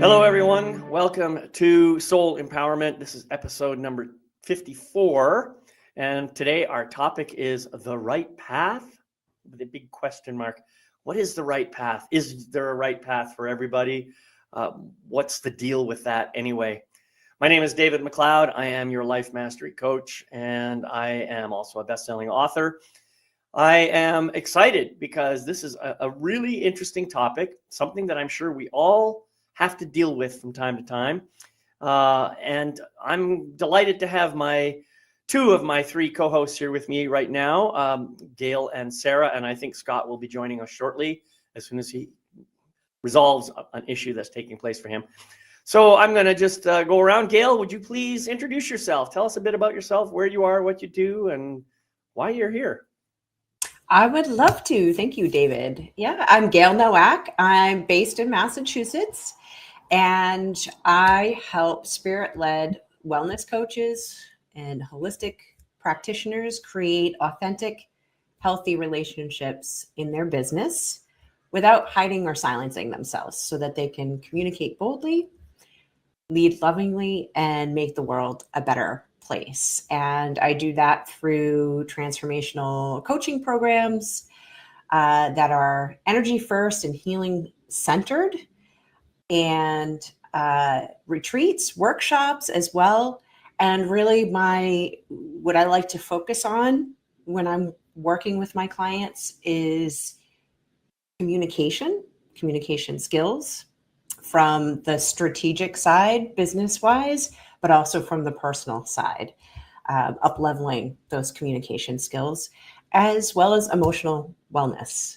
Hello, everyone. Welcome to Soul Empowerment. This is episode number 54. And today our topic is the right path, with a big question mark. What is the right path? Is there a right path for everybody? What's the deal with that anyway? My name is David McLeod. I am your life mastery coach, and I am also a best-selling author. I am excited because this is a really interesting topic, something that I'm sure we all have to deal with from time to time. And I'm delighted to have two of my three co-hosts here with me right now, Gail and Sarah, and I think Scott will be joining us shortly as soon as he resolves an issue that's taking place for him. So I'm going to just go around. Gail, would you please introduce yourself? Tell us a bit about yourself, where you are, what you do, and why you're here. I would love to. Thank you, David. Yeah, I'm Gail Nowak. I'm based in Massachusetts, and I help spirit-led wellness coaches and holistic practitioners create authentic, healthy relationships in their business without hiding or silencing themselves so that they can communicate boldly, lead lovingly, and make the world a better place. And I do that through transformational coaching programs that are energy first and healing centered, and retreats, workshops as well. And really what I like to focus on when I'm working with my clients is communication skills from the strategic side, business-wise, but also from the personal side, up-leveling those communication skills, as well as emotional wellness.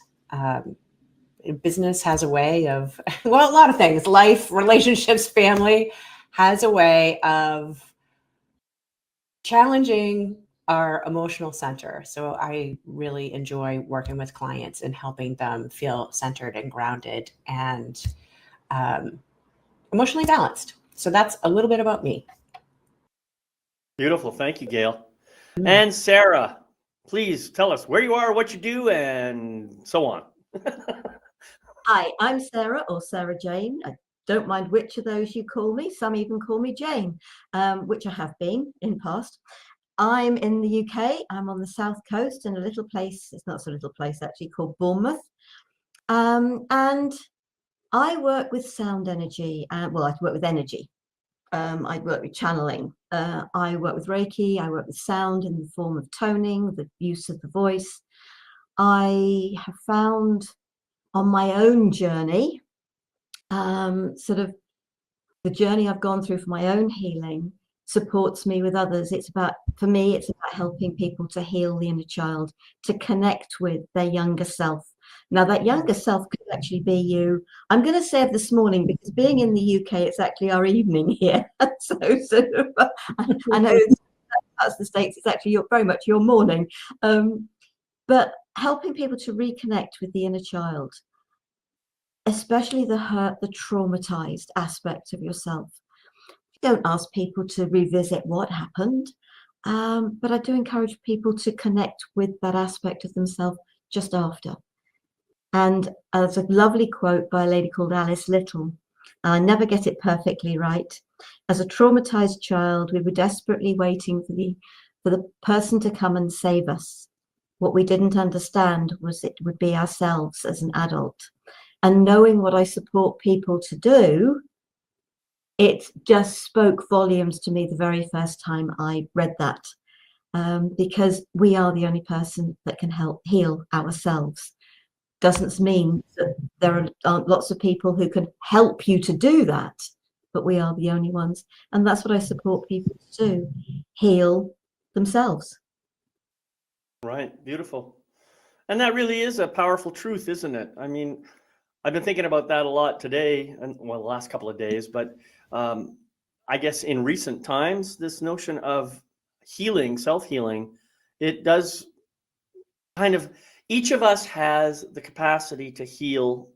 Business has a way of, well, a lot of things, life, relationships, family has a way of challenging our emotional center. So I really enjoy working with clients and helping them feel centered and grounded and emotionally balanced. So that's a little bit about me. Beautiful. Thank you, Gail. And Sarah, please tell us where you are, what you do, and so on. Hi, I'm Sarah, or Sarah Jane. I don't mind which of those you call me. Some even call me Jane, which I have been in past. I'm in the UK. I'm on the south coast in a little place. It's not so little place actually, called Bournemouth. And I work with sound energy. I work with energy. I work with channeling. I work with Reiki. I work with sound in the form of toning, the use of the voice. I have found on my own journey, sort of the journey I've gone through for my own healing supports me with others. For me, it's about helping people to heal the inner child, to connect with their younger self. Now, that younger self could actually be you. I'm going to say it this morning because being in the UK, it's actually our evening here. So I know that's the States, it's actually very much your morning. But helping people to reconnect with the inner child, especially the hurt, the traumatized aspect of yourself. I don't ask people to revisit what happened, but I do encourage people to connect with that aspect of themselves just after. And there's a lovely quote by a lady called Alice Little. I never get it perfectly right. As a traumatized child, we were desperately waiting for the person to come and save us. What we didn't understand was it would be ourselves as an adult. And knowing what I support people to do, it just spoke volumes to me the very first time I read that, because we are the only person that can help heal ourselves. Doesn't mean that there aren't lots of people who can help you to do that, but we are the only ones. And that's what I support people to do, heal themselves. Right. Beautiful. And that really is a powerful truth, isn't it? I mean, I've been thinking about that a lot today, and well, the last couple of days, but I guess in recent times, this notion of healing, self-healing, it does kind of, each of us has the capacity to heal,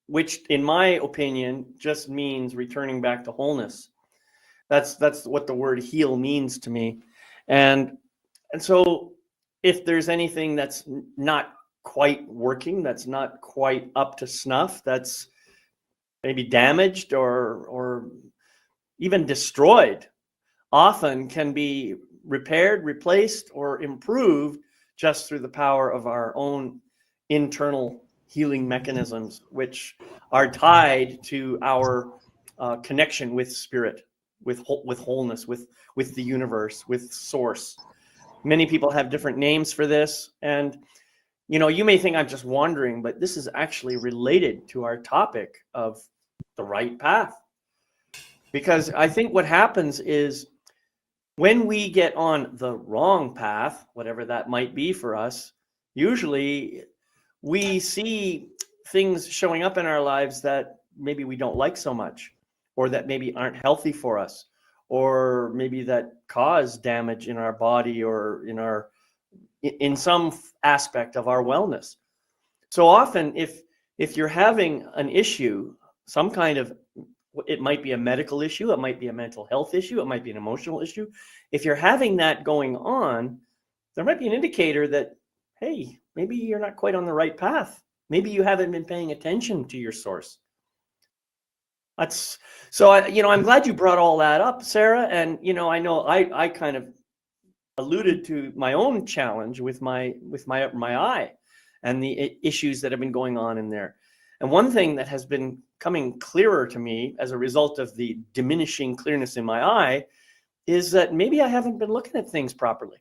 which in my opinion just means returning back to wholeness. That's what the word heal means to me. And so if there's anything that's not quite working, that's not quite up to snuff, that's maybe damaged or even destroyed often can be repaired, replaced, or improved just through the power of our own internal healing mechanisms, which are tied to our connection with spirit, with wholeness, with the universe, with source. Many people have different names for this, and you may think I'm just wandering, but this is actually related to our topic of the right path. Because I think what happens is when we get on the wrong path, whatever that might be for us, usually we see things showing up in our lives that maybe we don't like so much, or that maybe aren't healthy for us, or maybe that cause damage in our body or in some aspect of our wellness. So often if you're having an issue, some kind of, it might be a medical issue, it might be a mental health issue, it might be an emotional issue. If you're having that going on, there might be an indicator that, hey, maybe you're not quite on the right path. Maybe you haven't been paying attention to your source. I'm glad you brought all that up, Sarah. And I know I kind of alluded to my own challenge with my eye and the issues that have been going on in there. And one thing that has been coming clearer to me as a result of the diminishing clearness in my eye is that maybe I haven't been looking at things properly.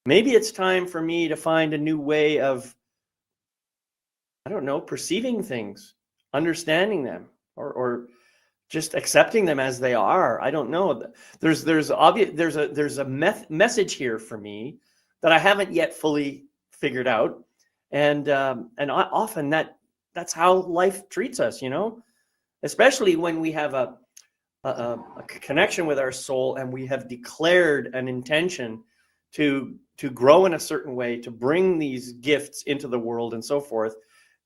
Maybe it's time for me to find a new way of, I don't know, perceiving things, understanding them, or just accepting them as they are. I don't know. There's a message here for me that I haven't yet fully figured out, and often that's how life treats us, especially when we have a connection with our soul and we have declared an intention to grow in a certain way, to bring these gifts into the world and so forth.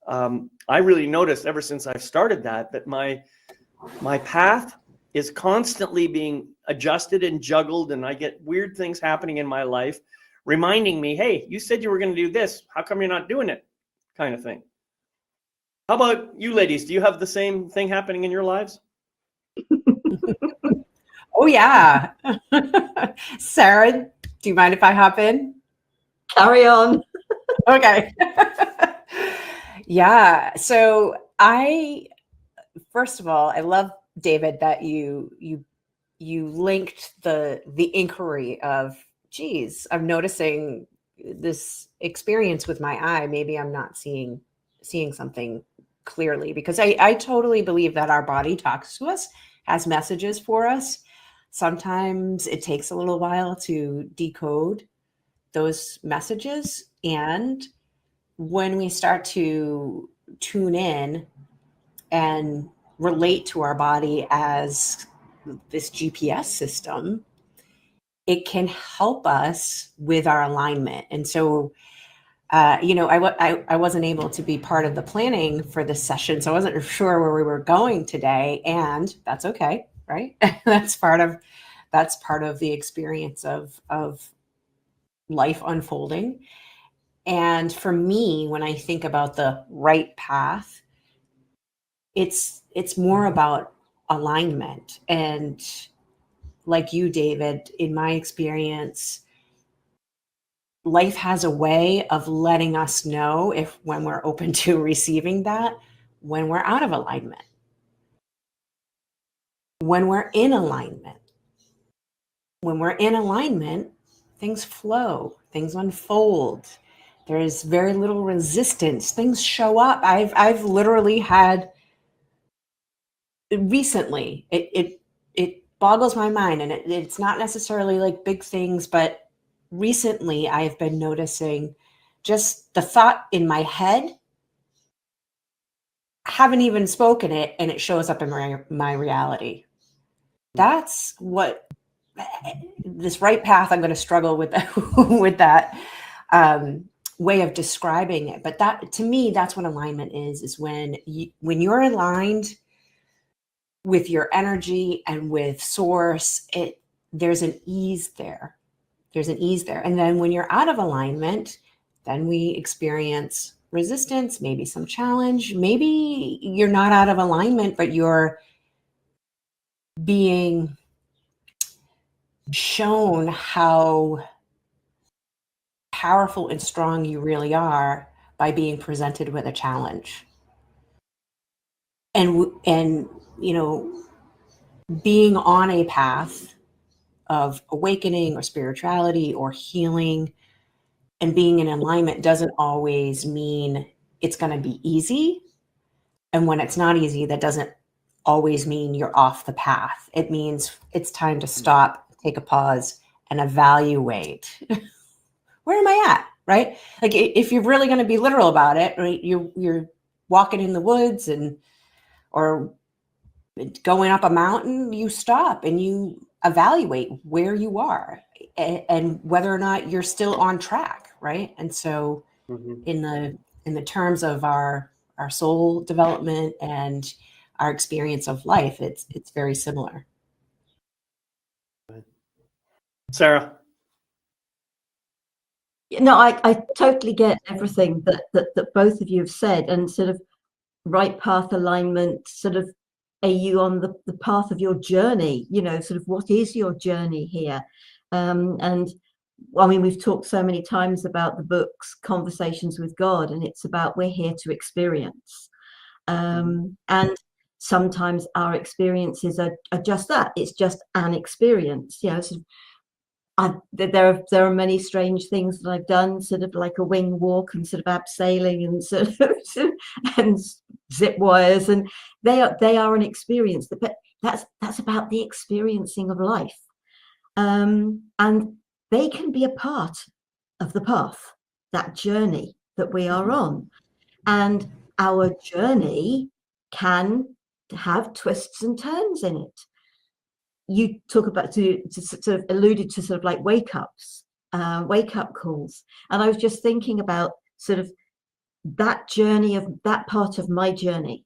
I really noticed ever since I've started that my path is constantly being adjusted and juggled, and I get weird things happening in my life, reminding me, hey, you said you were going to do this. How come you're not doing it? Kind of thing. How about you ladies? Do you have the same thing happening in your lives? Oh, yeah. Sarah, do you mind if I hop in? Carry on. Okay. Yeah. So first of all, I love, David, that you linked the inquiry of, geez, I'm noticing this experience with my eye. Maybe I'm not seeing something clearly, because I totally believe that our body talks to us, has messages for us. Sometimes it takes a little while to decode those messages. And when we start to tune in and relate to our body as this GPS system, it can help us with our alignment. And so, I wasn't able to be part of the planning for this session, so I wasn't sure where we were going today, and that's okay, right? That's part of the experience of life unfolding. And for me, when I think about the right path, it's more about alignment. And like you, David, in my experience, life has a way of letting us know when we're open to receiving that, when we're out of alignment, when we're in alignment. When we're in alignment, things flow, things unfold. There is very little resistance. Things show up. I've literally had recently, it boggles my mind, and it's not necessarily like big things, but recently I've been noticing just the thought in my head, haven't even spoken it, and it shows up in my reality. That's what this right path. I'm going to struggle with with that way of describing it, but that, to me, that's what alignment is when you're aligned with your energy and with source. There's an ease there. And then when you're out of alignment, then we experience resistance, maybe some challenge, maybe you're not out of alignment, but you're being shown how powerful and strong you really are by being presented with a challenge. And being on a path of awakening or spirituality or healing and being in alignment doesn't always mean it's going to be easy. And when it's not easy, that doesn't always mean you're off the path. It means it's time to stop, take a pause, and evaluate. Where am I at? Right? Like if you're really going to be literal about it, right? You're walking in the woods or going up a mountain, you stop and you evaluate where you are and whether or not you're still on track, right? And so in the terms of our soul development and our experience of life, it's very similar. Sarah. No, I totally get everything that both of you have said, and sort of right path alignment, sort of, are you on the path of your journey? Sort of what is your journey here? And I mean, we've talked so many times about the book's Conversations with God, and it's about we're here to experience. And sometimes our experiences are just that. It's just an experience. Sort of, there are many strange things that I've done, sort of like a wing walk and sort of abseiling and sort of and zip wires, and they are an experience. But that's about the experiencing of life, and they can be a part of the path, that journey that we are on, and our journey can have twists and turns in it. You talk about to sort of alluded to sort of like wake up calls, and I was just thinking about sort of that journey, of that part of my journey,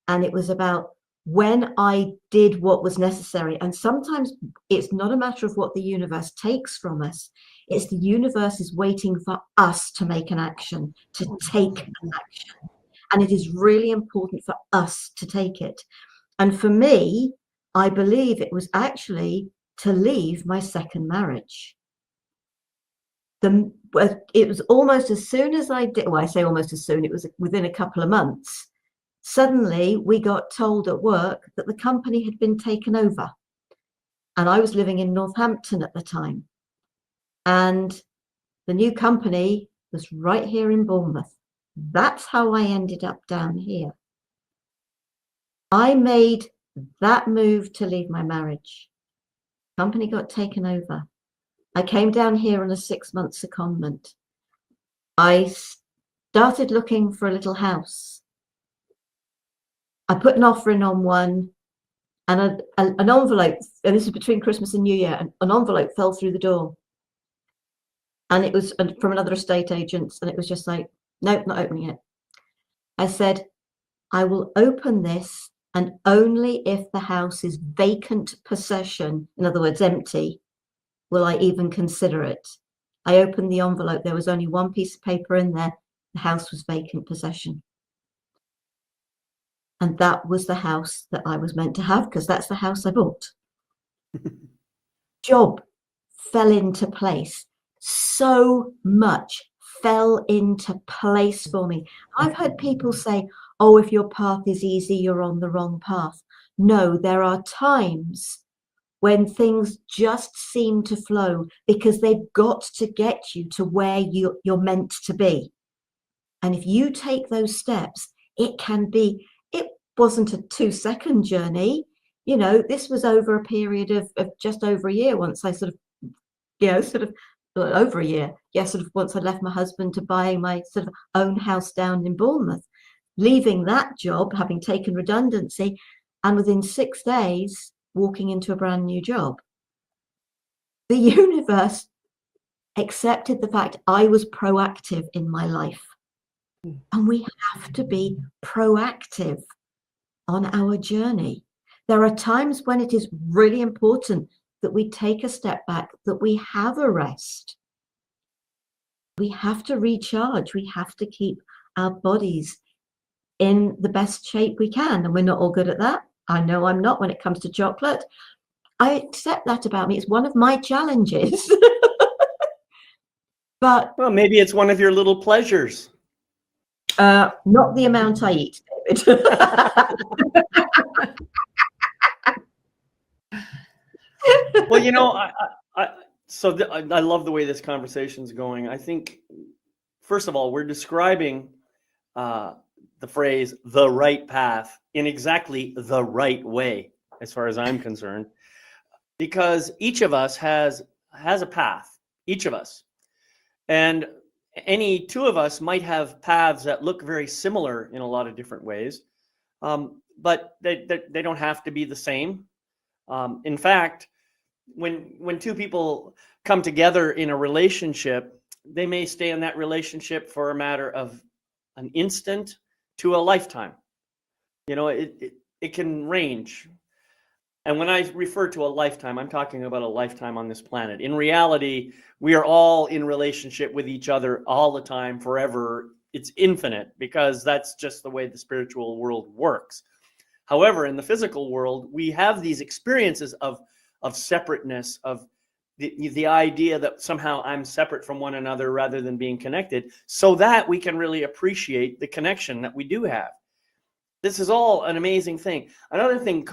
and it was about when I did what was necessary. And sometimes it's not a matter of what the universe takes from us, it's the universe is waiting for us to make an action, to take an action, and it is really important for us to take it. And for me, I believe it was actually to leave my second marriage. It was almost as soon as I did, well, I say almost as soon, it was within a couple of months. Suddenly we got told at work that the company had been taken over. And I was living in Northampton at the time. And the new company was right here in Bournemouth. That's how I ended up down here. I made that move to leave my marriage. Company got taken over. I came down here on a 6-month secondment. I started looking for a little house. I put an offer in on one, and an envelope, and this is between Christmas and New Year, an envelope fell through the door. And it was from another estate agent, and it was just like, nope, not opening it. I said, I will open this, and only if the house is vacant possession, in other words, empty, will I even consider it. I opened the envelope. There was only one piece of paper in there. The house was vacant possession. And that was the house that I was meant to have, because that's the house I bought. Job fell into place. So much fell into place for me. I've heard people say, oh, if your path is easy, you're on the wrong path. No, there are times when things just seem to flow because they've got to get you to where you're meant to be. And if you take those steps, it wasn't a 2-second journey. This was over a period of just over a year once I over a year. Once I left my husband to buying my sort of own house down in Bournemouth, leaving that job, having taken redundancy, and within 6 days, walking into a brand new job. The universe accepted the fact I was proactive in my life. And we have to be proactive on our journey. There are times when it is really important that we take a step back, that we have a rest. We have to recharge. We have to keep our bodies in the best shape we can. And we're not all good at that. I know I'm not when it comes to chocolate. I accept that about me. It's one of my challenges. But Well, maybe it's one of your little pleasures. not the amount I eat, David. Well, I love the way this conversation's going. I think, first of all, we're describing the phrase "the right path" in exactly the right way, as far as I'm concerned, because each of us has a path. Each of us, and any two of us might have paths that look very similar in a lot of different ways, but they don't have to be the same. In fact, when two people come together in a relationship, they may stay in that relationship for a matter of an instant to a lifetime. It can range. And when I refer to a lifetime, I'm talking about a lifetime on this planet. In reality, we are all in relationship with each other all the time, forever. It's infinite, because that's just the way the spiritual world works. However, in the physical world, we have these experiences of separateness, of the idea that somehow I'm separate from one another rather than being connected, so that we can really appreciate the connection that we do have. This is all an amazing thing. Another thing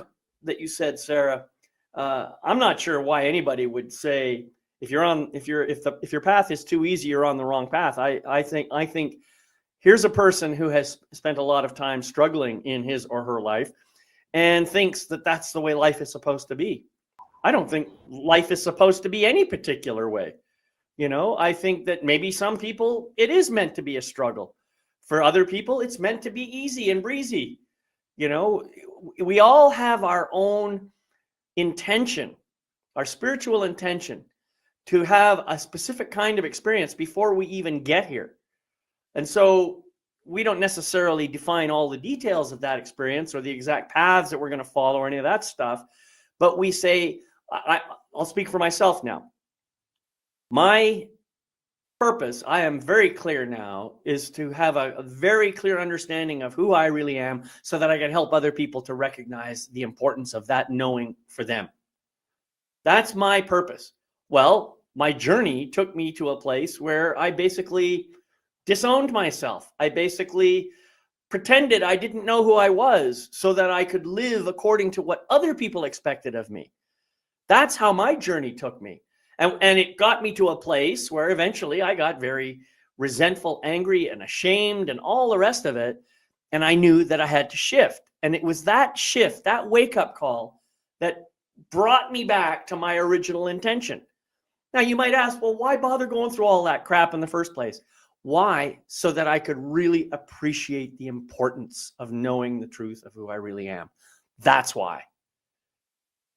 that you said, Sarah, I'm not sure why anybody would say if your path is too easy, you're on the wrong path. I think here's a person who has spent a lot of time struggling in his or her life and thinks that that's the way life is supposed to be. I don't think life is supposed to be any particular way. I think that maybe some people, it is meant to be a struggle. For other people, it's meant to be easy and breezy. We all have our own intention, our spiritual intention, to have a specific kind of experience before we even get here. And so we don't necessarily define all the details of that experience or the exact paths that we're going to follow or any of that stuff. But we say, I'll speak for myself now. My purpose, I am very clear now, is to have a very clear understanding of who I really am, so that I can help other people to recognize the importance of that knowing for them. That's my purpose. Well, my journey took me to a place where I basically disowned myself. I basically pretended I didn't know who I was so that I could live according to what other people expected of me. That's how my journey took me. And it got me to a place where eventually I got very resentful, angry, and ashamed, and all the rest of it. And I knew that I had to shift. And it was that shift, that wake-up call, that brought me back to my original intention. Now, you might ask, well, why bother going through all that crap in the first place? Why? So that I could really appreciate the importance of knowing the truth of who I really am. That's why.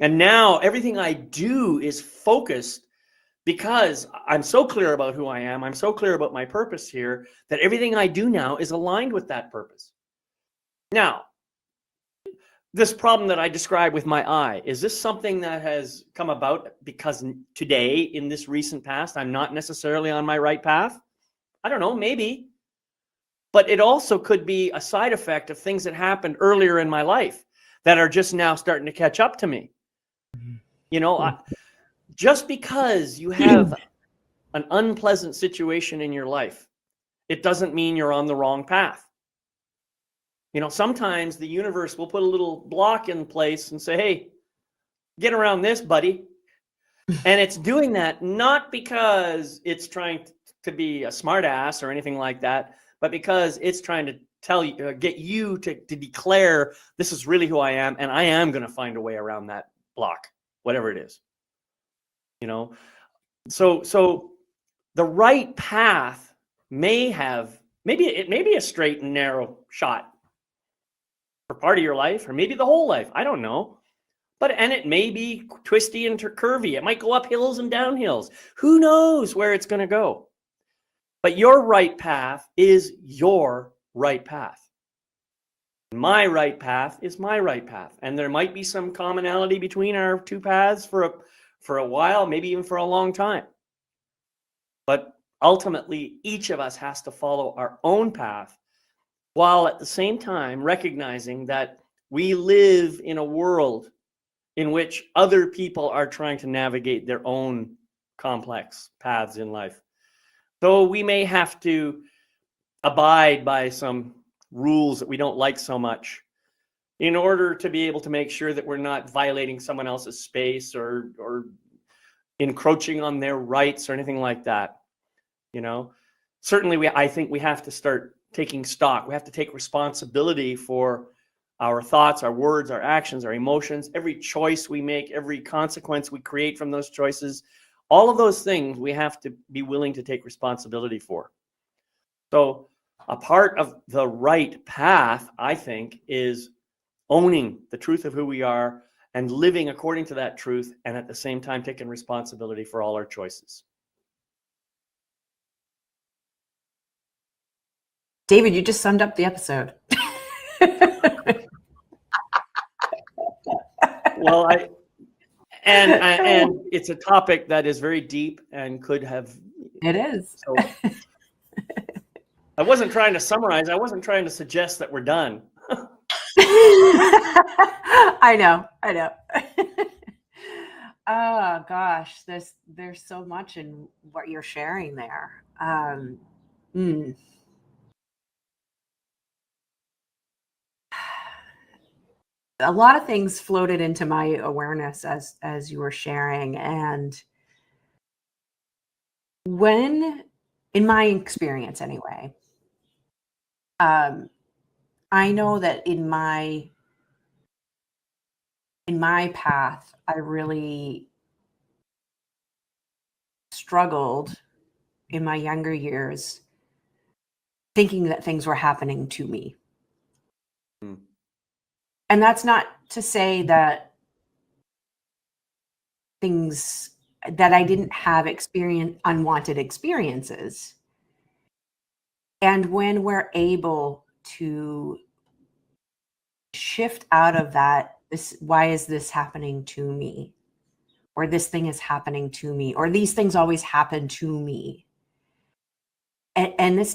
And now everything I do is focused, because I'm so clear about who I am. I'm so clear about my purpose here, that everything I do now is aligned with that purpose. Now, this problem that I described with my eye, is this something that has come about because today, in this recent past, I'm not necessarily on my right path? I don't know, maybe. But it also could be a side effect of things that happened earlier in my life that are just now starting to catch up to me. Just because you have an unpleasant situation in your life, it doesn't mean you're on the wrong path. Sometimes the universe will put a little block in place and say, hey, get around this, buddy. And it's doing that not because it's trying to be a smart ass or anything like that, but because it's trying to tell you, get you to declare, this is really who I am, and I am going to find a way around that block, whatever it is. So the right path maybe it may be a straight and narrow shot for part of your life, or maybe the whole life. I don't know. And it may be twisty and curvy. It might go up hills and down hills. Who knows where it's going to go? But your right path is your right path. My right path is my right path. And there might be some commonality between our two paths for a while, maybe even for a long time. But ultimately, each of us has to follow our own path while at the same time recognizing that we live in a world in which other people are trying to navigate their own complex paths in life. Though we may have to abide by some rules that we don't like so much in order to be able to make sure that we're not violating someone else's space or encroaching on their rights or anything like that. Certainly I think we have to start taking stock. We have to take responsibility for our thoughts, our words, our actions, our emotions, every choice we make, every consequence we create from those choices. All of those things we have to be willing to take responsibility for. So a part of the right path, I think, is owning the truth of who we are and living according to that truth, and at the same time taking responsibility for all our choices. David, you just summed up the episode. Well, and it's a topic that is very deep and could have. It is. So I wasn't trying to summarize. I wasn't trying to suggest that we're done. I know. Oh gosh, there's so much in what you're sharing there. A lot of things floated into my awareness as you were sharing, and when, in my experience anyway, I know that in my path, I really struggled in my younger years thinking that things were happening to me. And that's not to say that things that I didn't have unwanted experiences. And when we're able to shift out of that, why is this happening to me? Or this thing is happening to me, or these things always happen to me. And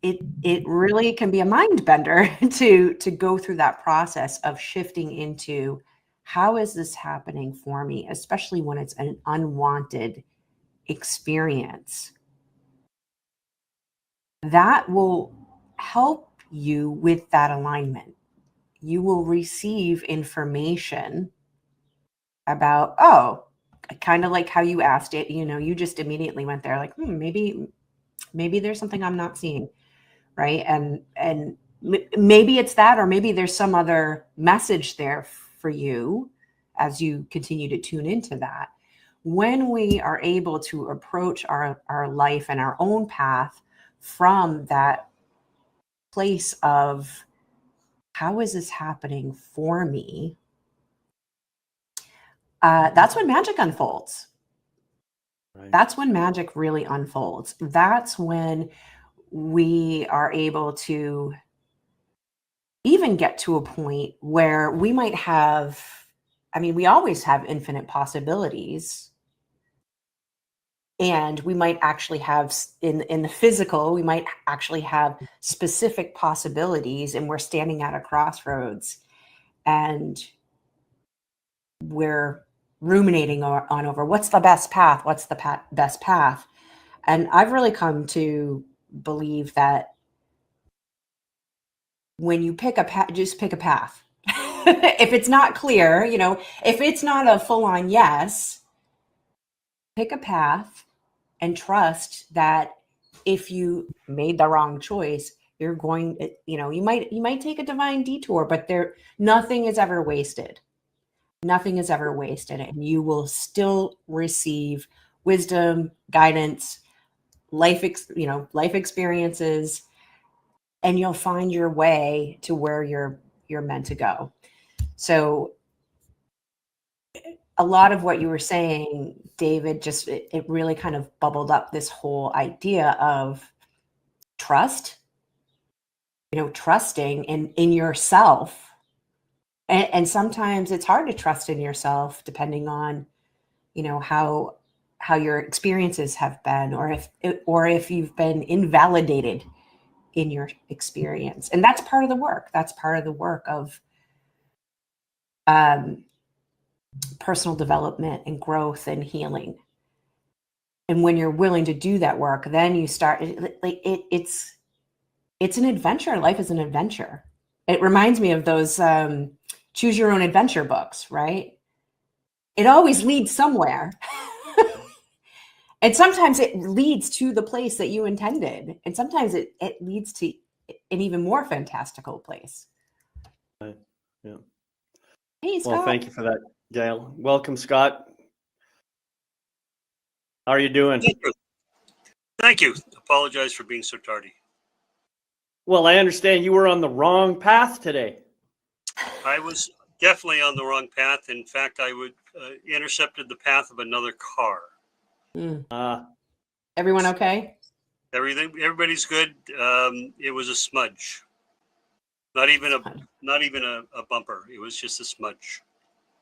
it really can be a mind bender to go through that process of shifting into, how is this happening for me, especially when it's an unwanted experience. That will help you with that alignment. You will receive information about, kind of like how you asked it, you just immediately went there like, maybe there's something I'm not seeing. Right. And maybe it's that, or maybe there's some other message there for you as you continue to tune into that. When we are able to approach our life and our own path from that place of, how is this happening for me? That's when magic unfolds. Right. That's when magic really unfolds. That's when we are able to even get to a point where we might have, we always have infinite possibilities. And we might actually have, in the physical, we might actually have specific possibilities, and we're standing at a crossroads and we're ruminating on over what's the best path, best path. And I've really come to believe that when you pick a path, just pick a path. If it's not clear, if it's not a full-on yes, pick a path and trust that if you made the wrong choice, you're going, you might take a divine detour, but nothing is ever wasted. Nothing is ever wasted, and you will still receive wisdom, guidance, life experiences, and you'll find your way to where you're meant to go. So a lot of what you were saying, David, just it really kind of bubbled up this whole idea of trust, trusting in yourself. And sometimes it's hard to trust in yourself, depending on, how your experiences have been, or if you've been invalidated in your experience. And that's part of the work. That's part of the work of personal development and growth and healing. And when you're willing to do that work, then you start, it's an adventure. Life is an adventure. It reminds me of those choose your own adventure books, right? It always leads somewhere. And sometimes it leads to the place that you intended. And sometimes it leads to an even more fantastical place. Right. Yeah. Hey, Scott. Well, thank you for that, Gail. Welcome, Scott. How are you doing? Thank you. Apologize for being so tardy. Well, I understand you were on the wrong path today. I was definitely on the wrong path. In fact, I would intercepted the path of another car. Everyone okay? Everybody's good. It was a smudge. Not even a bumper. It was just a smudge.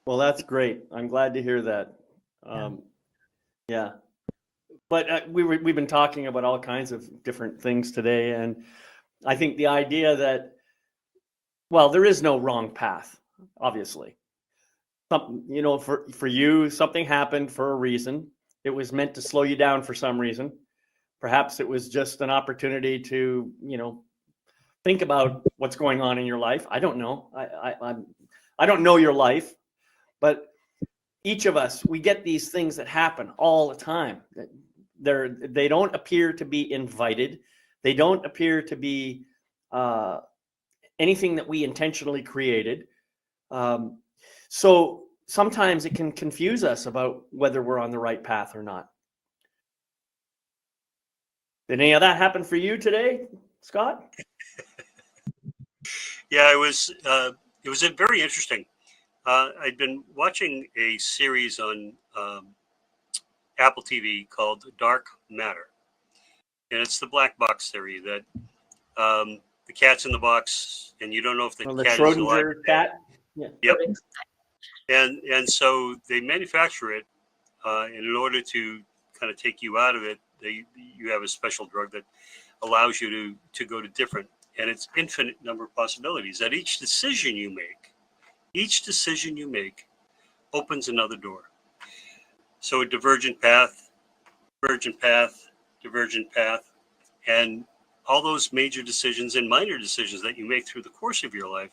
Well, that's great. I'm glad to hear that. Yeah. But we've been talking about all kinds of different things today, and I think the idea that, well, there is no wrong path, obviously. For you, something happened for a reason. It was meant to slow you down for some reason. Perhaps it was just an opportunity to, think about what's going on in your life. I don't know. I don't know your life, but each of us, we get these things that happen all the time. They don't appear to be invited. They don't appear to be anything that we intentionally created. So sometimes it can confuse us about whether we're on the right path or not. Did any of that happen for you today, Scott? Yeah, it was very interesting. I'd been watching a series on Apple TV called Dark Matter, and it's the black box theory that the cat's in the box, and you don't know if the cat is alive. Cat. Yeah. Yep. And so they manufacture it, and in order to kind of take you out of it, you have a special drug that allows you to go to different, and it's infinite number of possibilities. That each decision you make opens another door. So a divergent path, and all those major decisions and minor decisions that you make through the course of your life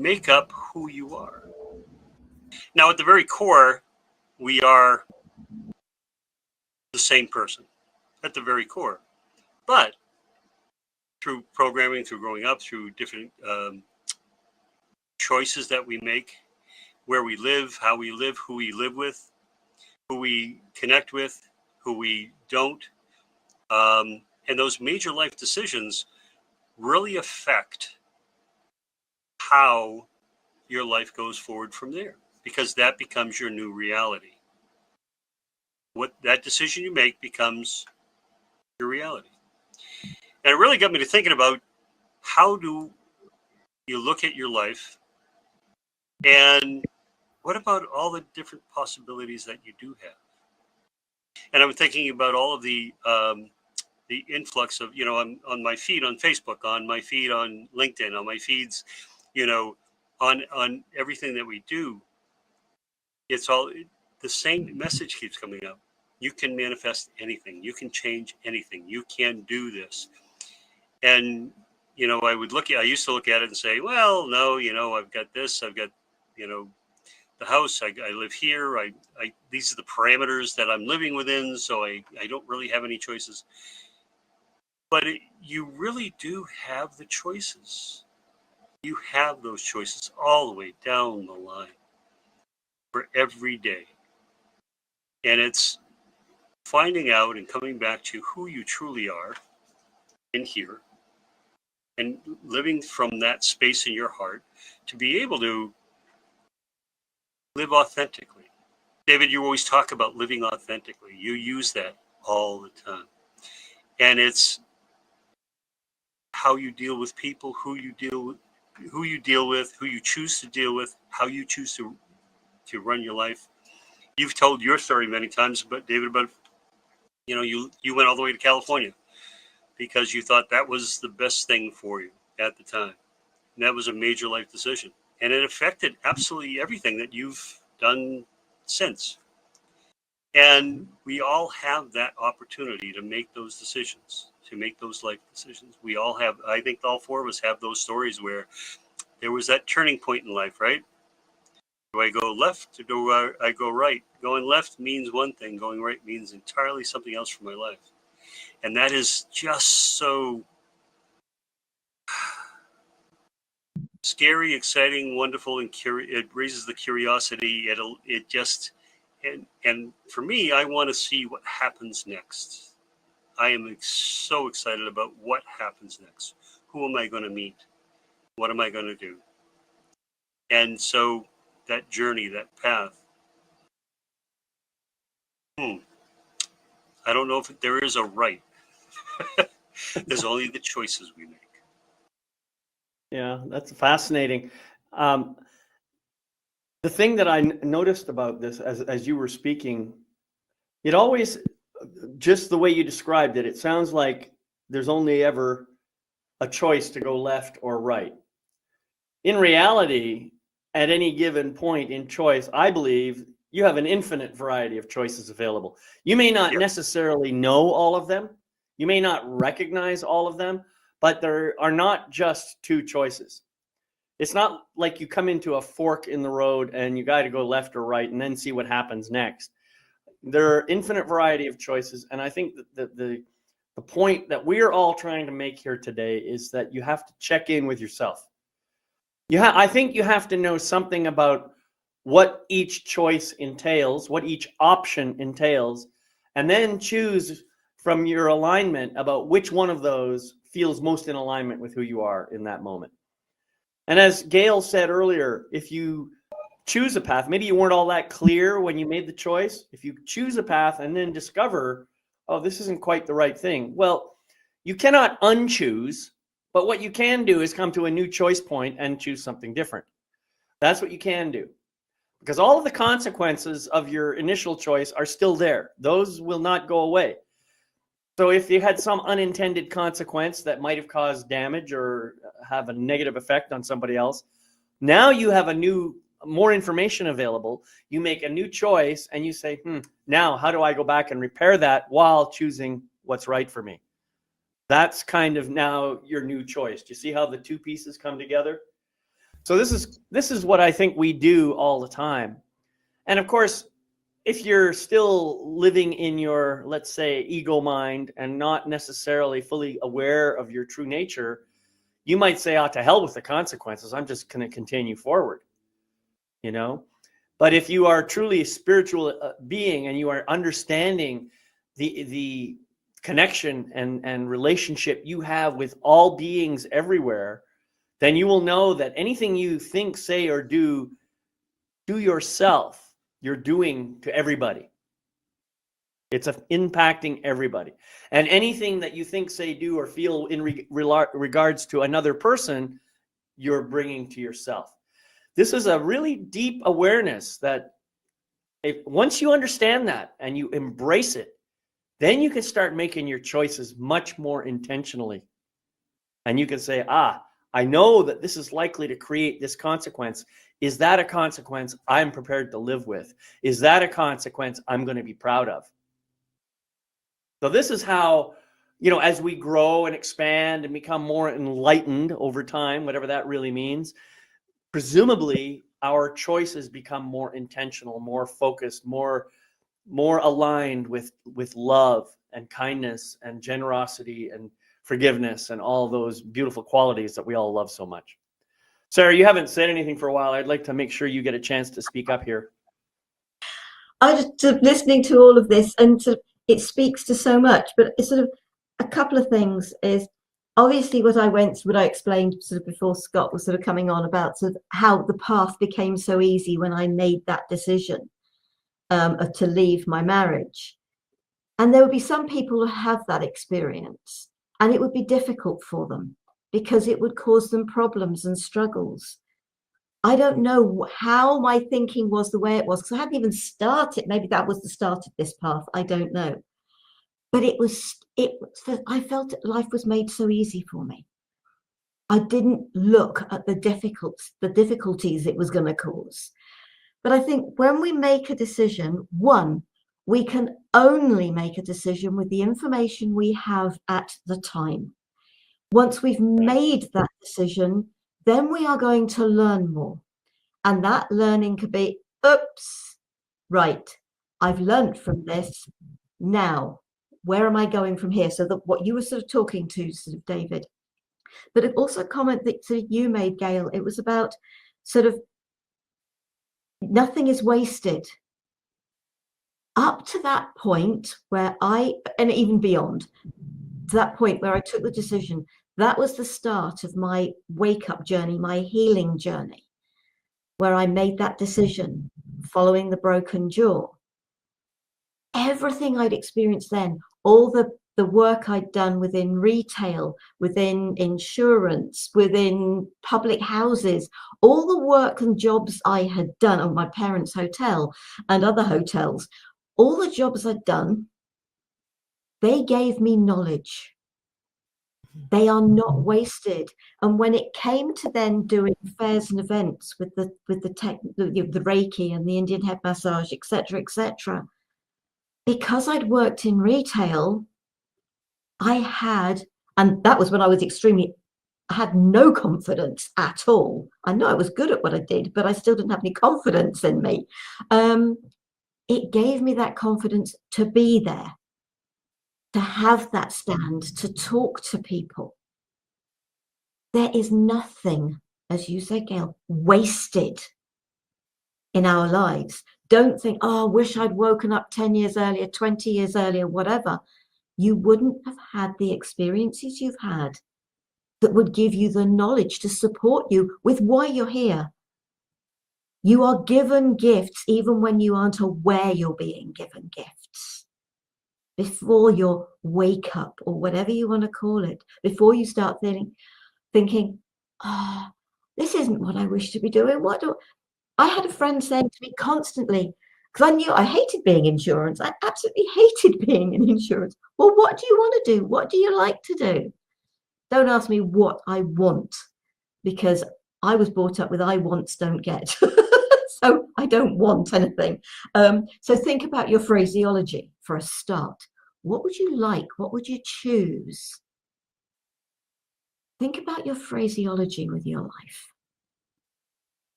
make up who you are. Now, at the very core, we are the same person at the very core. But through programming, through growing up, through different choices that we make, where we live, how we live, who we live with, who we connect with, who we don't, and those major life decisions really affect how your life goes forward from there, because that becomes your new reality. What that decision you make becomes your reality. And it really got me to thinking about, how do you look at your life, and what about all the different possibilities that you do have? And I'm thinking about all of the influx of, on my feed on Facebook, on my feed on LinkedIn, on my feeds, on everything that we do. It's all the same message keeps coming up. You can manifest anything. You can change anything. You can do this. And, I used to look at it and say, well, no, I've got this, I've got, the house, I live here. These are the parameters that I'm living within. So I don't really have any choices. But you really do have the choices. You have those choices all the way down the line for every day. And it's finding out and coming back to who you truly are in here, and living from that space in your heart to be able to live authentically. David, you always talk about living authentically. You use that all the time. And it's how you deal with people, who you deal with, who you choose to deal with, how you choose to run your life. You've told your story many times, but David, about you went all the way to California because you thought that was the best thing for you at the time. And that was a major life decision. And it affected absolutely everything that you've done since. And we all have that opportunity to make those decisions, to make those life decisions. We all have, I think all four of us have those stories where there was that turning point in life, right? Do I go left or do I go right? Going left means one thing, going right means entirely something else for my life. And that is just so scary, exciting, wonderful, and it raises the curiosity. And for me, I want to see what happens next. I am so excited about what happens next. Who am I going to meet? What am I going to do? And so that journey, that path, I don't know if there is a right. There's only the choices we make. Yeah, that's fascinating. The thing that I noticed about this as you were speaking, it always, just the way you described it, it sounds like there's only ever a choice to go left or right. In reality, at any given point in choice, I believe you have an infinite variety of choices available. You may not necessarily know all of them. You may not recognize all of them, but there are not just two choices. It's not like you come into a fork in the road and you got to go left or right and then see what happens next. There are infinite variety of choices. And I think that the point that we're all trying to make here today is that you have to check in with yourself. I think you have to know something about what each choice entails, what each option entails, and then choose from your alignment about which one of those feels most in alignment with who you are in that moment. And as Gail said earlier, if you choose a path, maybe you weren't all that clear when you made the choice. If you choose a path and then discover, oh, this isn't quite the right thing, well, you cannot unchoose. But what you can do is come to a new choice point and choose something different. That's what you can do. Because all of the consequences of your initial choice are still there. Those will not go away. So if you had some unintended consequence that might have caused damage or have a negative effect on somebody else, now you have more information available. You make a new choice and you say, now how do I go back and repair that while choosing what's right for me? That's kind of now your new choice. Do you see how the two pieces come together? So this is what I think we do all the time. And of course, if you're still living in your, let's say, ego mind and not necessarily fully aware of your true nature, you might say, oh, to hell with the consequences. I'm just going to continue forward, you know? But if you are truly a spiritual being and you are understanding the connection and relationship you have with all beings everywhere, then you will know that anything you think, say, or do yourself, you're doing to everybody. It's impacting everybody. And anything that you think, say, do, or feel in regards to another person, you're bringing to yourself. This is a really deep awareness that once you understand that and you embrace it, then you can start making your choices much more intentionally. And you can say, I know that this is likely to create this consequence. Is that a consequence I'm prepared to live with? Is that a consequence I'm going to be proud of? So this is how, as we grow and expand and become more enlightened over time, whatever that really means, presumably our choices become more intentional, more focused, more aligned with love and kindness and generosity and forgiveness and all those beautiful qualities that we all love so much. Sarah, you haven't said anything for a while. I'd like to make sure you get a chance to speak up here. I just listening to all of this, and it speaks to so much, but it's sort of a couple of things is obviously what I explained sort of before Scott was sort of coming on about sort of how the path became so easy when I made that decision to leave my marriage. And there would be some people who have that experience and it would be difficult for them because it would cause them problems and struggles. I don't know how my thinking was the way it was because I hadn't even started. Maybe that was the start of this path. I don't know. But I felt that life was made so easy for me. I didn't look at the difficulties it was going to cause. But I think when we make a decision, one, we can only make a decision with the information we have at the time. Once we've made that decision, then we are going to learn more. And that learning could be, oops, right, I've learned from this. Now, where am I going from here? So that what you were sort of talking to, sort of David, but it also a comment that sort of you made, Gail, it was about sort of nothing is wasted. Up to that point where and even beyond, to that point where I took the decision, that was the start of my wake-up journey, my healing journey, where I made that decision following the broken jaw. Everything I'd experienced then, all the work I'd done within retail, within insurance, within public houses, all the work and jobs I had done on my parents' hotel and other hotels, all the jobs I'd done, they gave me knowledge. They are not wasted. And when it came to then doing fairs and events with the Reiki and the Indian head massage, etc., because I'd worked in retail, I had, and that was when I was I had no confidence at all. I know I was good at what I did, but I still didn't have any confidence in me. It gave me that confidence to be there, to have that stand, to talk to people. There is nothing, as you say, Gail, wasted in our lives. Don't think, oh, I wish I'd woken up 10 years earlier, 20 years earlier, whatever. You wouldn't have had the experiences you've had that would give you the knowledge to support you with why you're here. You are given gifts even when you aren't aware you're being given gifts. Before your wake up, or whatever you want to call it, before you start thinking, oh, this isn't what I wish to be doing. I had a friend saying to me constantly, because I knew I hated being insurance. I absolutely hated being in insurance. Well, what do you want to do? What do you like to do? Don't ask me what I want, because I was brought up with I wants, don't get. So I don't want anything. So think about your phraseology for a start. What would you like? What would you choose? Think about your phraseology with your life.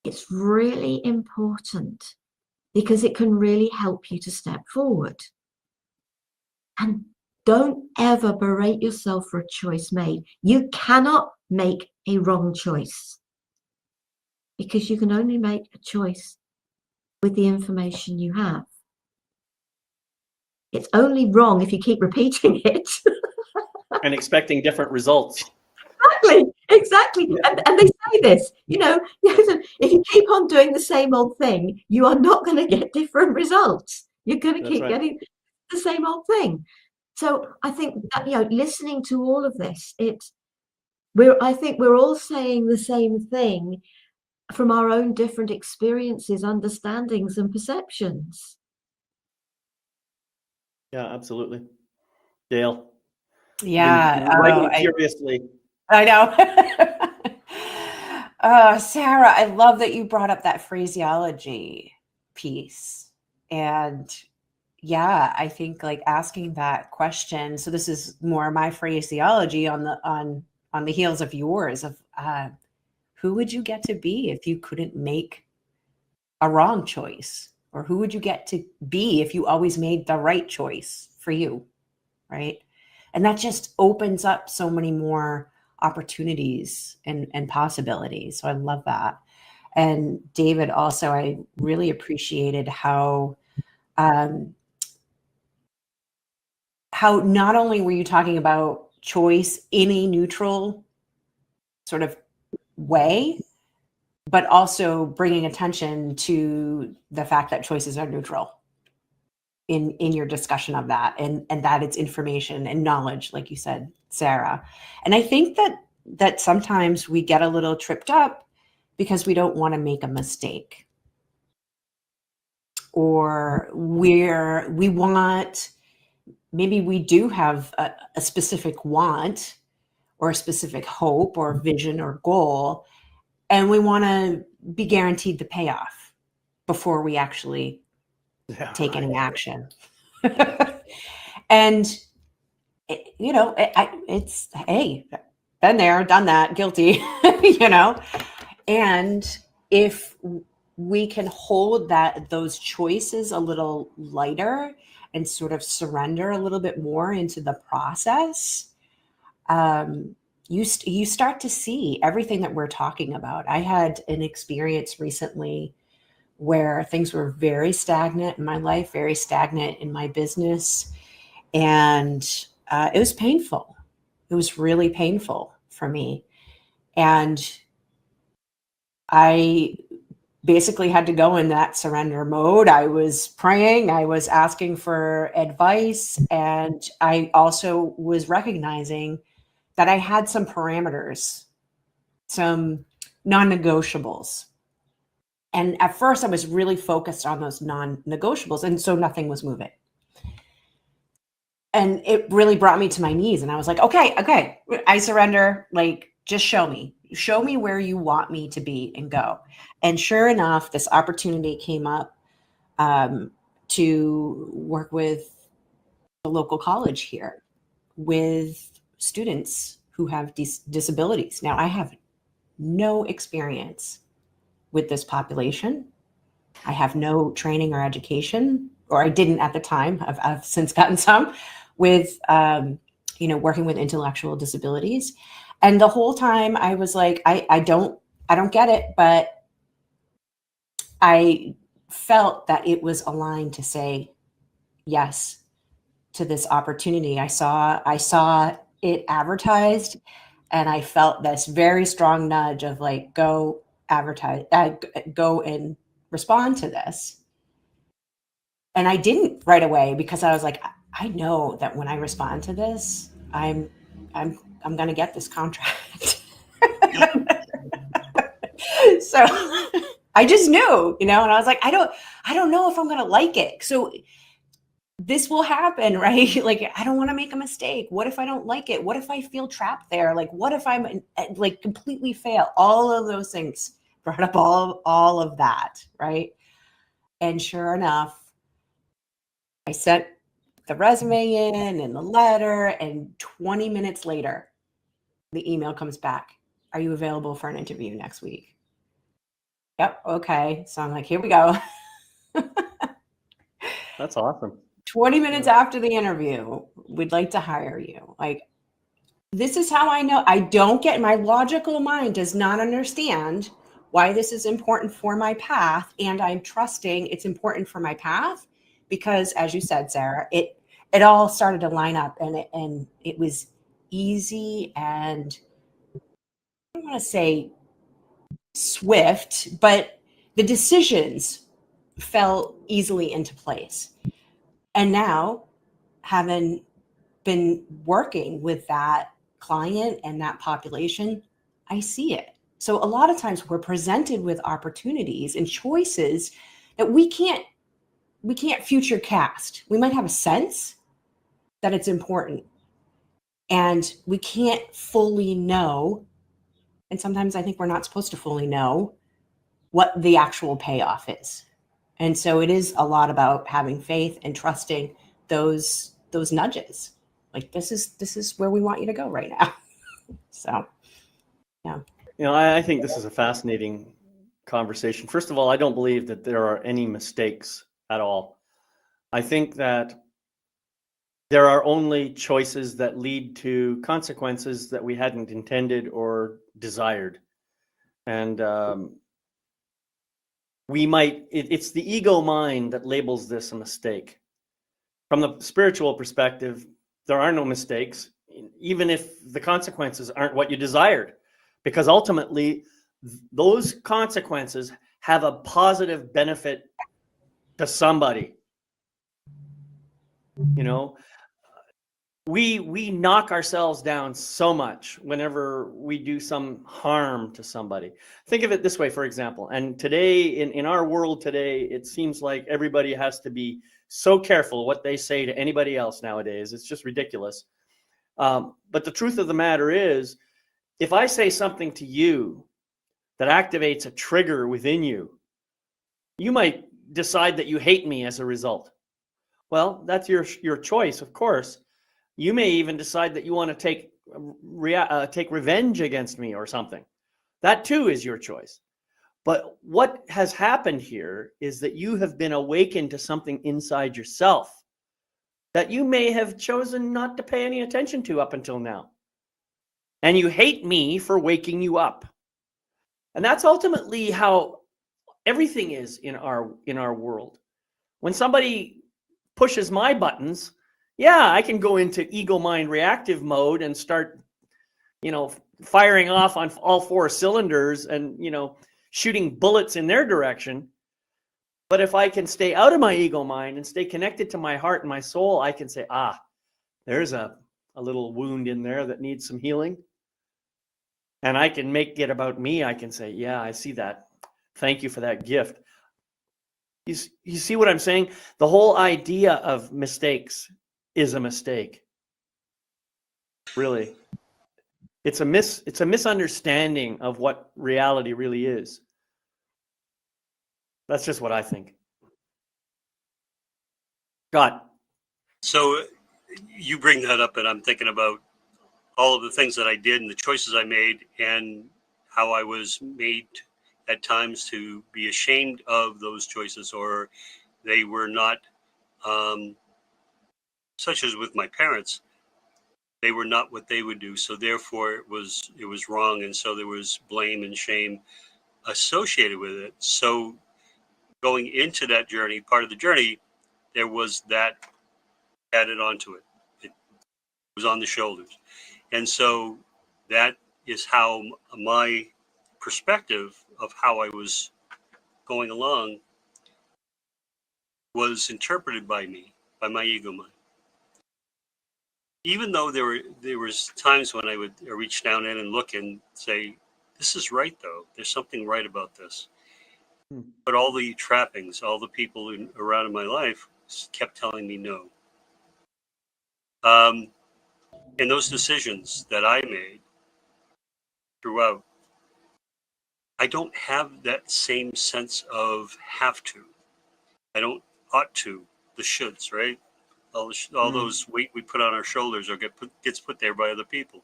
It's really important because it can really help you to step forward. And don't ever berate yourself for a choice made. You cannot make a wrong choice, because you can only make a choice with the information you have. It's only wrong if you keep repeating it. And expecting different results. Exactly. Yeah. And they say this, if you keep on doing the same old thing, you are not going to get different results. You're going to keep getting the same old thing. So I think that, listening to all of this, I think we're all saying the same thing from our own different experiences, understandings, and perceptions. Yeah, absolutely. Dale. Yeah. Furiously. I know. Sarah, I love that you brought up that phraseology piece. And yeah, I think like asking that question. So this is more my phraseology on the heels of yours of who would you get to be if you couldn't make a wrong choice? Or who would you get to be if you always made the right choice for you? Right. And that just opens up so many more opportunities and possibilities. So I love that. And David, also, I really appreciated how not only were you talking about choice in a neutral sort of way, but also bringing attention to the fact that choices are neutral in your discussion of that, and that it's information and knowledge, like you said, Sarah. And I think that sometimes we get a little tripped up because we don't want to make a mistake, or we want maybe we do have a specific want or a specific hope or vision or goal, and we want to be guaranteed the payoff before we actually take any action. And it's, hey, been there, done that, guilty, and if we can hold those choices a little lighter and sort of surrender a little bit more into the process, you start to see everything that we're talking about. I had an experience recently where things were very stagnant in my life, very stagnant in my business. And it was painful. It was really painful for me. And I basically had to go in that surrender mode. I was praying, I was asking for advice, and I also was recognizing that I had some parameters, some non-negotiables. And at first I was really focused on those non-negotiables, and so nothing was moving. And it really brought me to my knees, and I was like, okay, I surrender. Like, just show me where you want me to be and go. And sure enough, this opportunity came up to work with the local college here with students who have disabilities. Now, I have no experience with this population. I have no training or education, or I didn't at the time. I've since gotten some with, working with intellectual disabilities. And the whole time I was like, I don't get it, but I felt that it was aligned to say yes to this opportunity. I saw it advertised, and I felt this very strong nudge of like, go advertise, go and respond to this. And I didn't right away, because I was like, I know that when I respond to this, I'm going to get this contract. So I just knew, and I was like, I don't know if I'm going to like it. So this will happen, right? Like, I don't want to make a mistake. What if I don't like it? What if I feel trapped there? Like, what if I'm like completely fail? All of those things brought up all of that, right? And sure enough, I sent the resume in and the letter, and 20 minutes later, the email comes back. Are you available for an interview next week? Yep. Okay. So I'm like, here we go. That's awesome. 20 minutes after the interview, we'd like to hire you. Like, this is how I know. I don't get, my logical mind does not understand why this is important for my path. And I'm trusting it's important for my path because, as you said, Sarah, it all started to line up, and it was easy, and I don't want to say swift, but the decisions fell easily into place. And now, having been working with that client and that population, I see it. So a lot of times we're presented with opportunities and choices that we can't future cast. We might have a sense that it's important, and we can't fully know. And sometimes I think we're not supposed to fully know what the actual payoff is. And so it is a lot about having faith and trusting those nudges. Like, this is where we want you to go right now. So, yeah. I think this is a fascinating conversation. First of all, I don't believe that there are any mistakes at all. I think that there are only choices that lead to consequences that we hadn't intended or desired. And it's the ego mind that labels this a mistake. From the spiritual perspective, there are no mistakes, even if the consequences aren't what you desired, because ultimately those consequences have a positive benefit to somebody. We knock ourselves down so much whenever we do some harm to somebody. Think of it this way, for example. And today, in our world today, it seems like everybody has to be so careful what they say to anybody else nowadays. It's just ridiculous. But the truth of the matter is, if I say something to you that activates a trigger within you, you might decide that you hate me as a result. Well, that's your choice, of course. You may even decide that you want to take revenge against me or something. That too is your choice. But what has happened here is that you have been awakened to something inside yourself that you may have chosen not to pay any attention to up until now. And you hate me for waking you up. And that's ultimately how everything is in our world. When somebody pushes my buttons, yeah, I can go into ego mind reactive mode and start, firing off on all four cylinders and, shooting bullets in their direction. But if I can stay out of my ego mind and stay connected to my heart and my soul, I can say, there's a little wound in there that needs some healing. And I can make it about me. I can say, yeah, I see that. Thank you for that gift. You see what I'm saying? The whole idea of mistakes is a mistake. Really. It's a misunderstanding of what reality really is. That's just what I think. God. So you bring that up, and I'm thinking about all of the things that I did and the choices I made and how I was made at times to be ashamed of those choices, or they were not, such as with my parents, they were not what they would do. So therefore it was wrong. And so there was blame and shame associated with it. So going into that journey, part of the journey, there was that added onto it. It was on the shoulders. And so that is how my perspective of how I was going along was interpreted by me, by my ego mind. Even though there was times when I would reach down in and look and say, this is right though. There's something right about this. But all the trappings, all the people around in my life kept telling me no. And those decisions that I made throughout, I don't have that same sense of have to. I don't ought to, the shoulds, right? All those weight we put on our shoulders or gets put there by other people.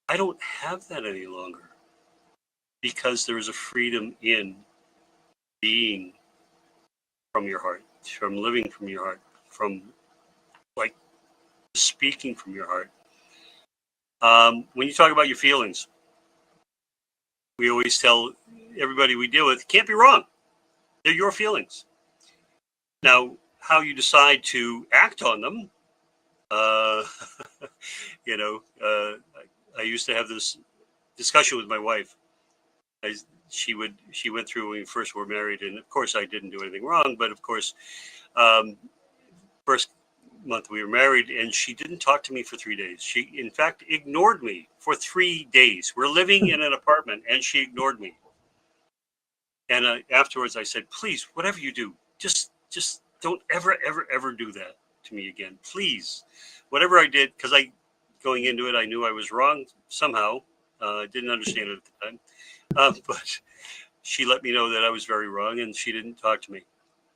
I don't have that any longer because there is a freedom in being from your heart, from living from your heart, from like speaking from your heart. When you talk about your feelings, we always tell everybody we deal with, can't be wrong. They're your feelings. Now, how you decide to act on them, I used to have this discussion with my wife. She went through when we first were married, and of course I didn't do anything wrong, but of course, first month we were married, and she didn't talk to me for 3 days. She, in fact, ignored me for 3 days. We're living in an apartment, and she ignored me. And afterwards, I said, "Please, whatever you do, just don't ever, ever, ever do that to me again, please." Whatever I did, because going into it, I knew I was wrong somehow. I didn't understand it at the time, but she let me know that I was very wrong, and she didn't talk to me.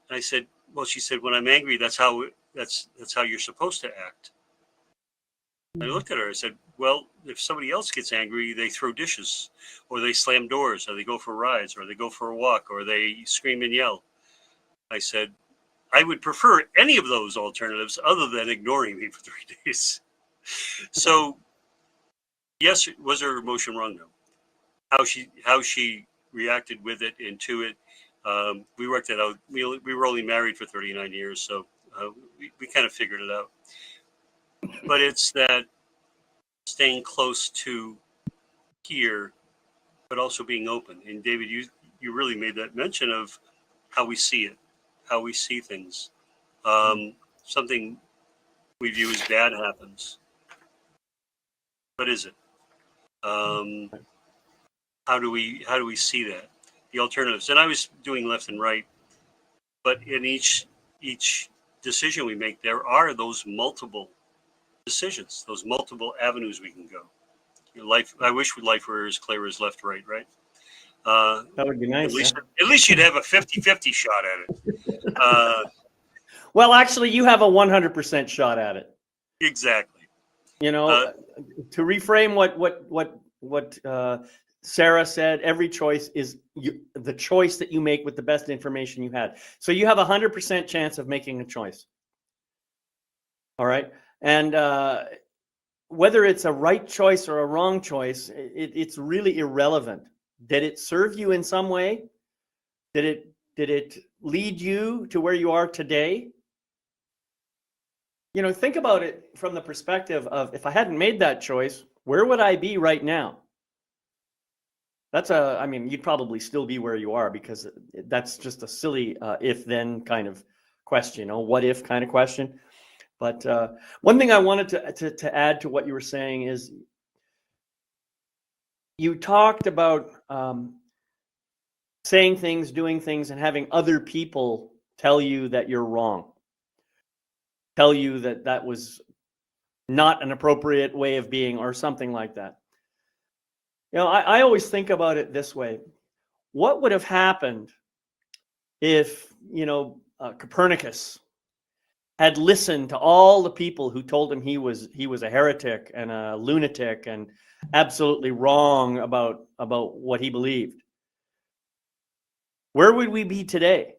And I said, "Well," she said, "when I'm angry, that's how you're supposed to act." I looked at her. I said, "Well, if somebody else gets angry, they throw dishes, or they slam doors, or they go for rides, or they go for a walk, or they scream and yell." I said, "I would prefer any of those alternatives other than ignoring me for 3 days." So, yes, was her emotion wrong though? How she reacted with it and to it, we worked it out. We were only married for 39 years, so we kind of figured it out. But it's that staying close to here, but also being open. And David, you really made that mention of how we see it, how we see things. Something we view as bad happens. What is it? How do we see that? The alternatives. And I was doing left and right, but in each each decision we make, there are those multiple decisions, those multiple avenues we can go. Life, I wish life were as clear as left, right. That would be nice. At least you'd have a 50-50 shot at it. Well, actually, you have a 100% shot at it. Exactly. You know, to reframe what Sarah said, every choice is the choice that you make with the best information you had. So you have a 100% chance of making a choice. All right, and whether it's a right choice or a wrong choice, it's really irrelevant. Did it serve you in some way? Did it lead you to where you are today? You know, think about it from the perspective of, if I hadn't made that choice, where would I be right now? I mean, you'd probably still be where you are, because that's just a silly if-then kind of question, you know, what if kind of question. But one thing I wanted to add to what you were saying is, you talked about saying things, doing things, and having other people tell you that you're wrong, tell you that that was not an appropriate way of being, or something like that. You know, I always think about it this way. What would have happened if, you know, Copernicus had listened to all the people who told him he was a heretic and a lunatic and absolutely wrong about what he believed? Where would we be today?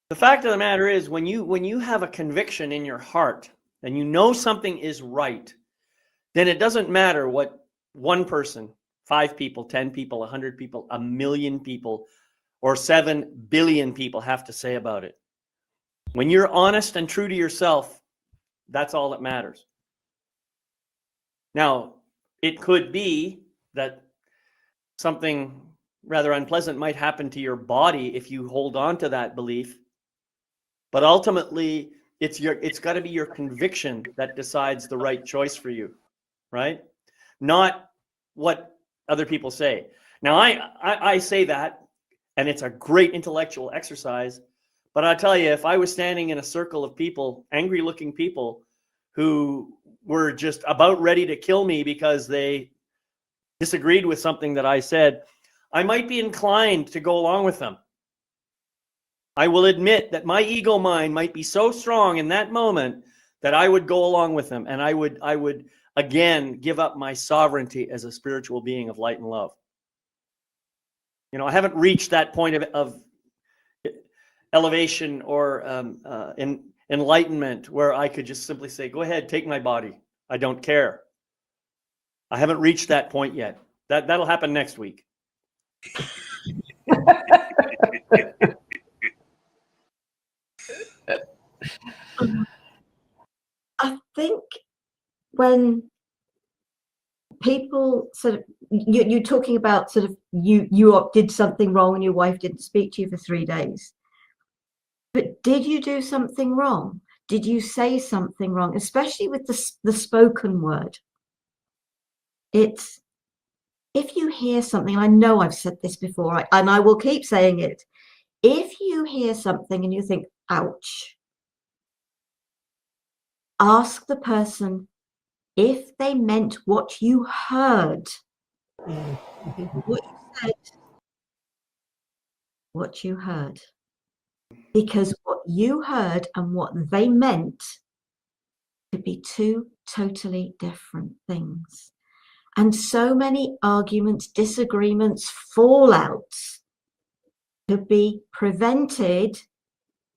The fact of the matter is, when you have a conviction in your heart and you know something is right, then it doesn't matter what one person, 5 people, 10 people, 100 people, 1 million people, or 7 billion people have to say about it. When you're honest and true to yourself, that's all that matters. Now, it could be that something rather unpleasant might happen to your body if you hold on to that belief. But ultimately, it's got to be your conviction that decides the right choice for you, right? Not what other people say. Now, I say that, and it's a great intellectual exercise. But I tell you, if I was standing in a circle of people, angry-looking people, who were just about ready to kill me because they disagreed with something that I said, I might be inclined to go along with them. I will admit that my ego mind might be so strong in that moment that I would go along with them, and I would again give up my sovereignty as a spiritual being of light and love. You know, I haven't reached that point of elevation or enlightenment where I could just simply say, go ahead, take my body. I don't care. I haven't reached that point yet. That'll happen next week. I think when people sort of, you're talking about sort of you did something wrong and your wife didn't speak to you for 3 days. But did you do something wrong? Did you say something wrong? Especially with the spoken word. It's, if you hear something, I know I've said this before, and I will keep saying it. If you hear something and you think, ouch, ask the person if they meant what you heard. What you said, what you heard. Because what you heard and what they meant could be 2 totally different things. And so many arguments, disagreements, fallouts could be prevented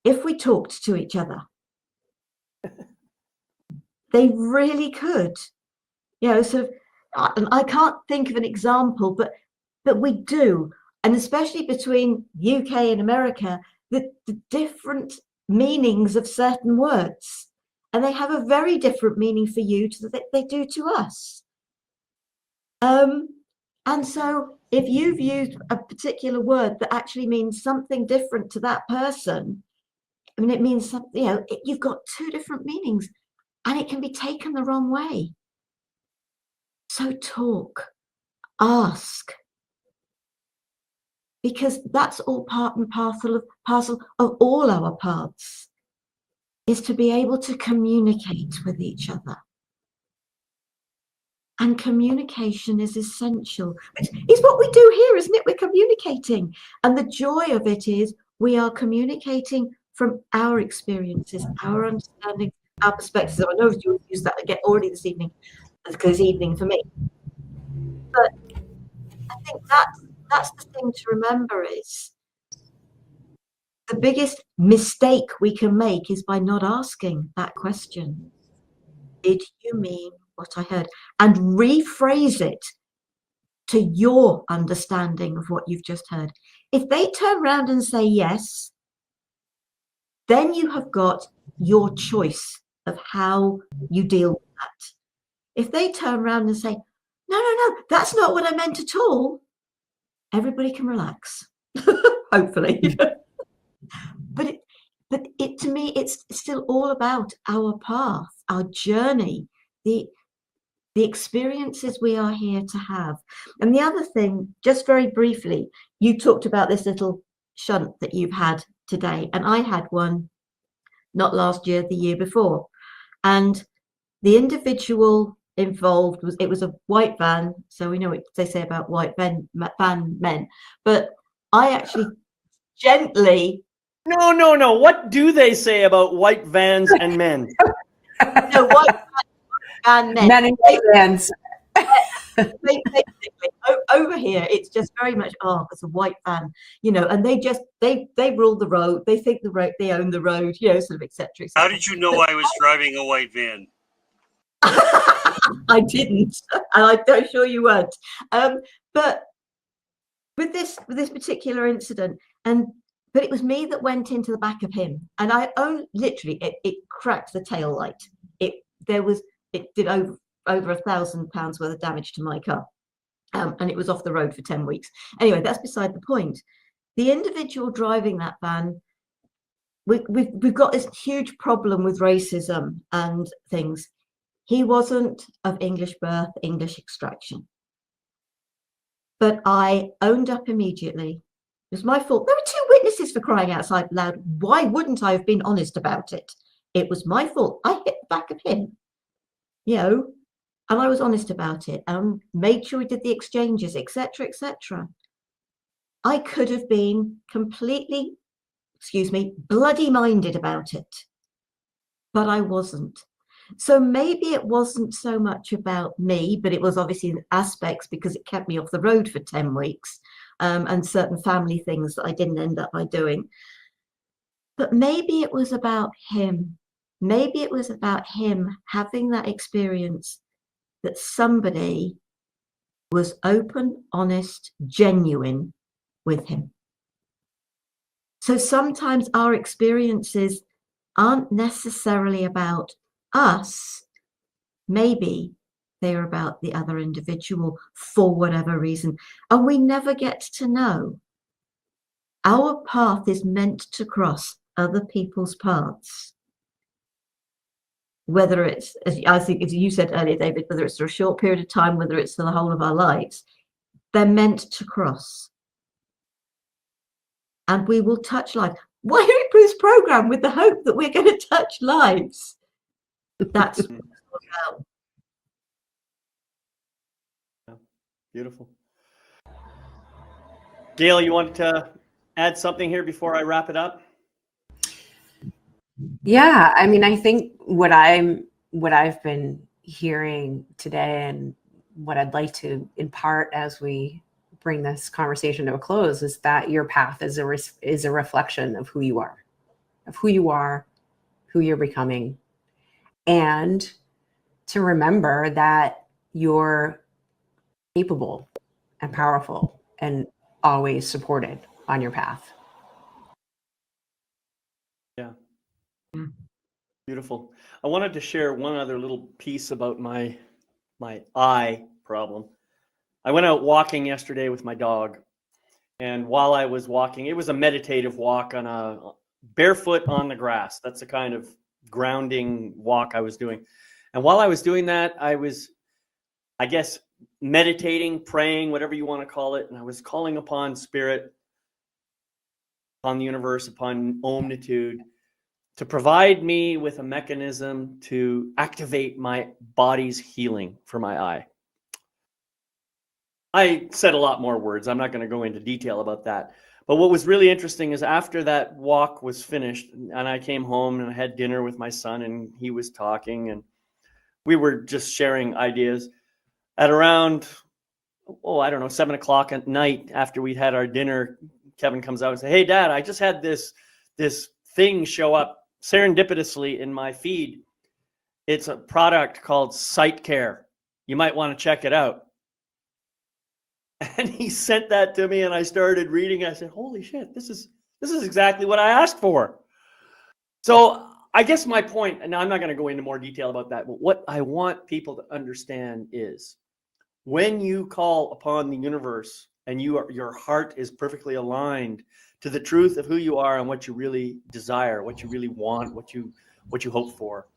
if we talked to each other. They really could. You know, so I can't think of an example, but we do. And especially between UK and America, the different meanings of certain words. And they have a very different meaning for you that they do to us. And so if you've used a particular word that actually means something different to that person, I mean, it means something, you know, you've got 2 different meanings, and it can be taken the wrong way. So talk, ask, because that's all part and parcel of all our paths, is to be able to communicate with each other. And communication is essential. It's what we do here, isn't it? We're communicating. And the joy of it is we are communicating from our experiences, our understanding, our perspectives. I know you'll use that again already this evening, because it's evening for me. But I think that's the thing to remember, is the biggest mistake we can make is by not asking that question. Did you mean what I heard? And rephrase it to your understanding of what you've just heard. If they turn around and say yes, then you have got your choice of how you deal with that. If they turn around and say, no, that's not what I meant at all, everybody can relax, hopefully. But to me, it's still all about our path, our journey, the experiences we are here to have. And the other thing, just very briefly, you talked about this little shunt that you've had today, and I had one not last year, the year before. And the individual involved was a white van, so we know what they say about white van men, but I actually gently... No. What do they say about white vans and men? No, white van men. Men in white vans. Basically, over here, it's just very much, it's a white van, and they rule the road. They think they own the road, sort of, etc. How did you know I was driving a white van? I didn't, and I'm sure you weren't. But with this particular incident, but it was me that went into the back of him, and I literally it cracked the tail light. It did over £1,000 worth of damage to my car, and it was off the road for 10 weeks. Anyway, that's beside the point. The individual driving that van, we've got this huge problem with racism and things. He wasn't of English birth, English extraction. But I owned up immediately. It was my fault. There were 2 witnesses, for crying outside loud. Why wouldn't I have been honest about it? It was my fault. I hit the back of him, and I was honest about it and made sure we did the exchanges, etc., etc. I could have been completely, bloody minded about it, but I wasn't. So maybe it wasn't so much about me, but it was obviously in aspects, because it kept me off the road for 10 weeks and certain family things that I didn't end up by doing. But maybe it was about him. Maybe it was about him having that experience that somebody was open, honest, genuine with him. So sometimes our experiences aren't necessarily about us. Maybe they're about the other individual for whatever reason, and we never get to know. Our path is meant to cross other people's paths, whether it's, as you said earlier, David, whether it's for a short period of time, whether it's for the whole of our lives, they're meant to cross, and we will touch lives. Why do we put this program with the hope that we're going to touch lives? That's what it's all about. Beautiful. Gail, you want to add something here before I wrap it up? Yeah, I mean, I think what I've been hearing today, and what I'd like to impart as we bring this conversation to a close, is that your path is a reflection of who you are, who you're becoming, and to remember that you're capable and powerful and always supported on your path. Yeah. Beautiful. I wanted to share one other little piece about my eye problem. I went out walking yesterday with my dog, and while I was walking, it was a meditative walk on a barefoot on the grass. That's the kind of grounding walk I was doing. And while I was doing that, I was, I guess, meditating, praying, whatever you want to call it. And I was calling upon Spirit upon the universe, upon omnitude, to provide me with a mechanism to activate my body's healing for my eye. I said a lot more words. I'm not going to go into detail about that. But what was really interesting is after that walk was finished and I came home and I had dinner with my son and he was talking and we were just sharing ideas. At around, I don't know, 7 o'clock at night after we'd had our dinner, Kevin comes out and says, "Hey, Dad, I just had this thing show up serendipitously in my feed. It's a product called Sight Care. You might want to check it out." And he sent that to me and I started reading. I said, "Holy shit, this is exactly what I asked for." So I guess my point, and I'm not going to go into more detail about that, but what I want people to understand is when you call upon the universe and your heart is perfectly aligned to the truth of who you are and what you really desire, what you really want, what you hope for,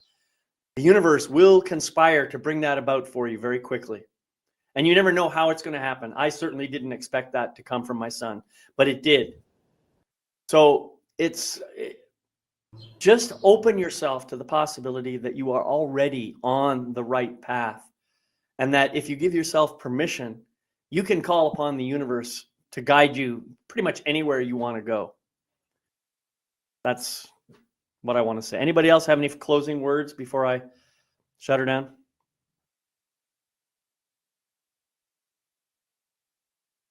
the universe will conspire to bring that about for you very quickly. And you never know how it's going to happen. I certainly didn't expect that to come from my son, but it did. So just open yourself to the possibility that you are already on the right path. And that if you give yourself permission, you can call upon the universe to guide you pretty much anywhere you want to go. That's what I want to say. Anybody else have any closing words before I shut her down?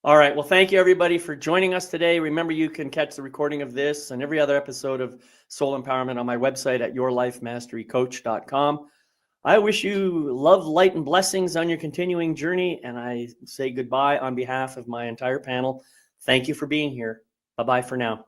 All right. Well, thank you, everybody, for joining us today. Remember, you can catch the recording of this and every other episode of Soul Empowerment on my website at yourlifemasterycoach.com. I wish you love, light, and blessings on your continuing journey. And I say goodbye on behalf of my entire panel. Thank you for being here. Bye-bye for now.